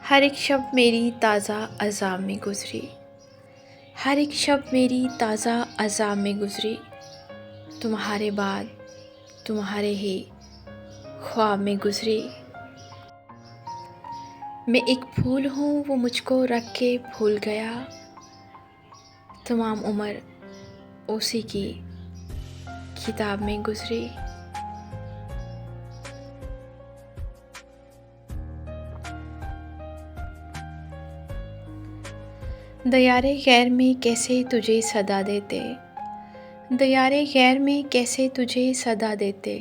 हर एक शब मेरी ताज़ा अज़ाब में गुज़री, हर एक शब मेरी ताज़ा अज़ाब में गुज़री। तुम्हारे बाद तुम्हारे ही ख्वाब में गुज़री। मैं एक फूल हूँ वो मुझको रख के भूल गया, तमाम उम्र उसी की किताब में गुज़री। दयारे गैर में कैसे तुझे सदा देते, दयारे गैर में कैसे तुझे सदा देते।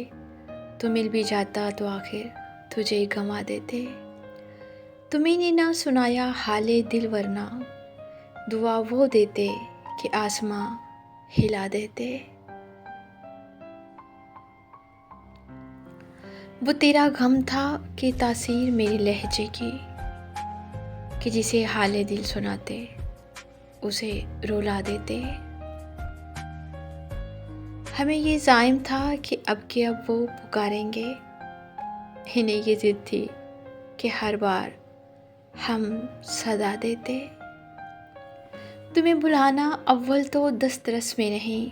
तू मिल भी जाता तो आखिर तुझे गंवा देते। तुम्ही ने ना सुनाया हाले दिल वरना दुआ वो देते कि आसमां हिला देते। वो तेरा गम था कि तासीर मेरे लहजे की, कि जिसे हाले दिल सुनाते उसे रुला देते। हमें ये ज़ाइम था कि अब के अब वो पुकारेंगे, इन्हें ये ज़िद थी कि हर बार हम सदा देते। तुम्हें बुलाना अव्वल तो दस्तरस में नहीं,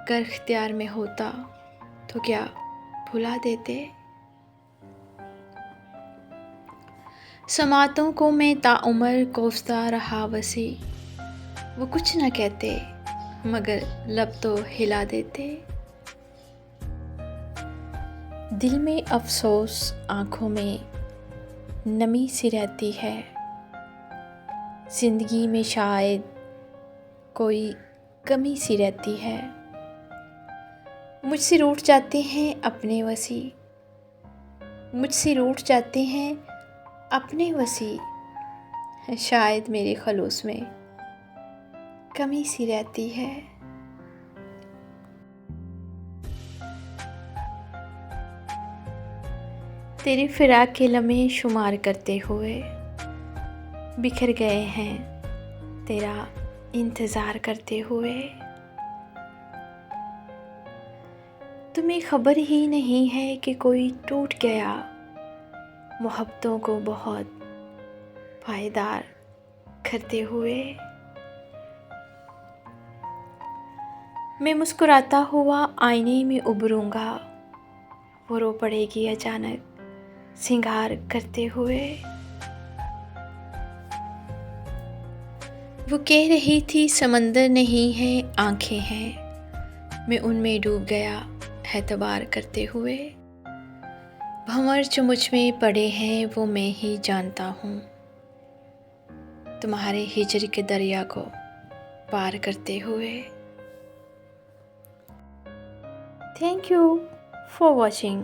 कर इख्तियार में होता तो क्या भुला देते। समातों को मैं ताउम्र कोसता रहा वसी, वो कुछ न कहते मगर लब तो हिला देते। दिल में अफसोस आँखों में नमी सी रहती है, ज़िंदगी में शायद कोई कमी सी रहती है। मुझसे रूठ जाते हैं अपने वसी, मुझसे रूठ जाते हैं अपने वसी। शायद मेरे खलूस में कमी सी रहती है। तेरी फिराक के लम्हे शुमार करते हुए बिखर गए हैं तेरा इंतज़ार करते हुए। तुम्हें खबर ही नहीं है कि कोई टूट गया, मोहब्बतों को बहुत पायदार करते हुए। मैं मुस्कुराता हुआ आईने में उभरूंगा, वो रो पड़ेगी अचानक सिंगार करते हुए। वो कह रही थी समंदर नहीं है आंखें हैं, मैं उनमें डूब गया एतबार करते हुए। भंवर जो मुझ में पड़े हैं वो मैं ही जानता हूँ, तुम्हारे हिजर के दरिया को पार करते हुए। Thank you for watching.